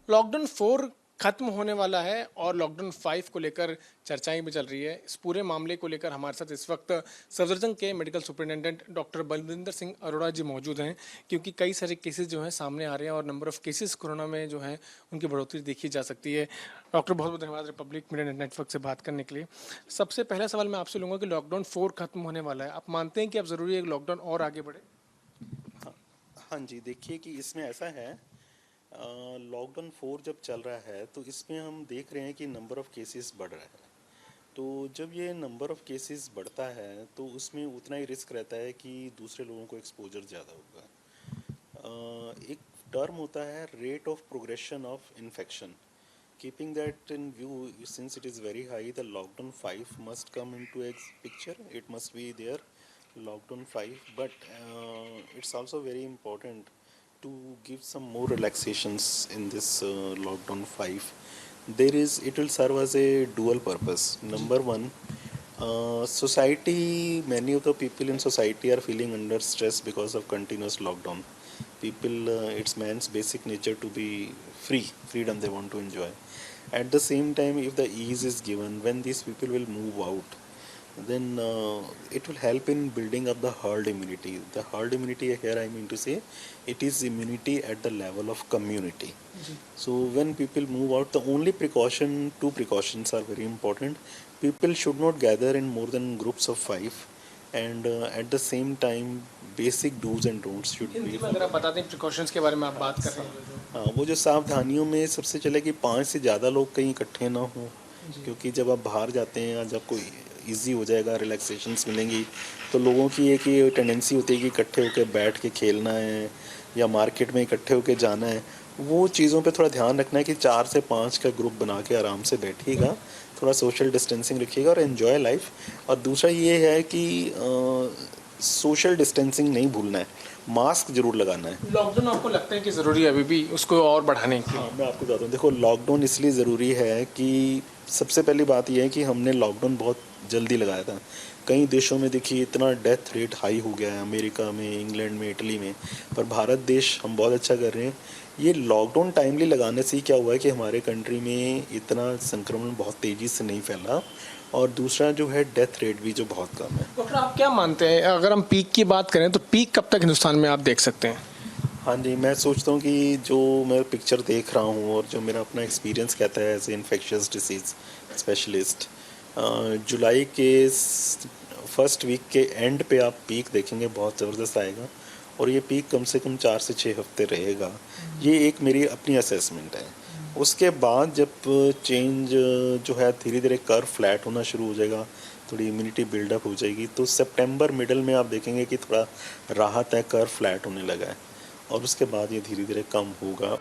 Lockdown 4 खत्म होने वाला है और लॉकडाउन 5 को लेकर चर्चाएं भी चल रही है। इस पूरे मामले को लेकर हमारे साथ इस वक्त सफदरजंग के medical superintendent doctor Balvinder Singh Arora ji मौजूद हैं, क्योंकि कई सारे केसेस जो हैं सामने आ रहे हैं और नंबर ऑफ केसेस कोरोना में जो है उनकी बढ़ोतरी देखी जा सकती है। डॉक्टर, बहुत बहुत धन्यवाद रिपब्लिक मीडिया नेटवर्क से बात करने के लिए। सबसे पहला सवाल मैं आपसे लूँगा कि लॉकडाउन 4 खत्म होने वाला है, आप मानते हैं कि अब ज़रूरी है कि लॉकडाउन और आगे बढ़े? हाँ हाँ जी, देखिए कि इसमें ऐसा है। लॉकडाउन 4 जब चल रहा है तो इसमें हम देख रहे हैं कि नंबर ऑफ़ केसेस बढ़ रहा है। तो जब ये नंबर ऑफ़ केसेस बढ़ता है तो उसमें उतना ही रिस्क रहता है कि दूसरे लोगों को एक्सपोजर ज़्यादा होगा। एक टर्म होता है rate of progression of infection. Keeping that in view, since it is very high, the lockdown 5 must come in to x picture, it must be there lockdown 5, but it's also very important to give some more relaxations in this lockdown 5. It will serve as a dual purpose. Number one, society, many of the people in society are feeling under stress because of continuous lockdown. People, it's man's basic nature to be freedom they want to enjoy. At the same time, if the ease is given, when these people will move out, then it will help in building up the herd immunity. The herd immunity here, I mean to say, it is immunity at the level of community. So when people move out, the only two precautions are very important. People should not gather in more than groups of 5, and at the same time basic do's and don'ts should Hindi be में अगर आप बता दें precautions के बारे में आप बात कर रहे हैं हाँ, वो जो सावधानियों में सबसे चले कि 5 से ज़्यादा लोग कहीं इकट्ठे ना हों। क्योंकि जब आप बाहर जाते हैं या जब कोई इजी हो जाएगा, रिलैक्सेशंस मिलेंगी, तो लोगों की एक ये टेंडेंसी होती है कि इकट्ठे होकर बैठ के खेलना है या मार्केट में इकट्ठे होकर जाना है। वो चीज़ों पे थोड़ा ध्यान रखना है कि 4 से 5 का ग्रुप बना के आराम से बैठिएगा, थोड़ा सोशल डिस्टेंसिंग रखिएगा और एन्जॉय लाइफ। और दूसरा ये है कि सोशल डिस्टेंसिंग नहीं भूलना है, मास्क ज़रूर लगाना है। लॉकडाउन आपको लगता है कि ज़रूरी है अभी भी उसको और बढ़ाने के लिए? हाँ, मैं आपको बताता हूँ। देखो, लॉकडाउन इसलिए ज़रूरी है कि सबसे पहली बात यह है कि हमने लॉकडाउन बहुत जल्दी लगाया था। कई देशों में देखिए इतना डेथ रेट हाई हो गया है, अमेरिका में, इंग्लैंड में, इटली में, पर भारत देश हम बहुत अच्छा कर रहे हैं। ये लॉकडाउन टाइमली लगाने से ही क्या हुआ है कि हमारे कंट्री में इतना संक्रमण बहुत तेज़ी से नहीं फैला, और दूसरा जो है डेथ रेट भी जो बहुत कम है। डॉक्टर, आप क्या मानते हैं, अगर हम पीक की बात करें तो पीक कब तक हिंदुस्तान में आप देख सकते हैं? हाँ जी, मैं सोचता हूँ कि जो मैं पिक्चर देख रहा हूँ और जो मेरा अपना एक्सपीरियंस कहता है as a infectious disease specialist, जुलाई के फर्स्ट वीक के एंड पे आप पीक देखेंगे, बहुत ज़बरदस्त आएगा, और ये पीक कम से कम 4 से 6 हफ्ते रहेगा। ये एक मेरी अपनी असेसमेंट है। उसके बाद जब चेंज जो है धीरे धीरे कर्व फ्लैट होना शुरू हो जाएगा, थोड़ी इम्यूनिटी बिल्डअप हो जाएगी, तो सितंबर मिडल में आप देखेंगे कि थोड़ा राहत है, कर्व फ्लैट होने लगा है, और उसके बाद ये धीरे धीरे कम होगा।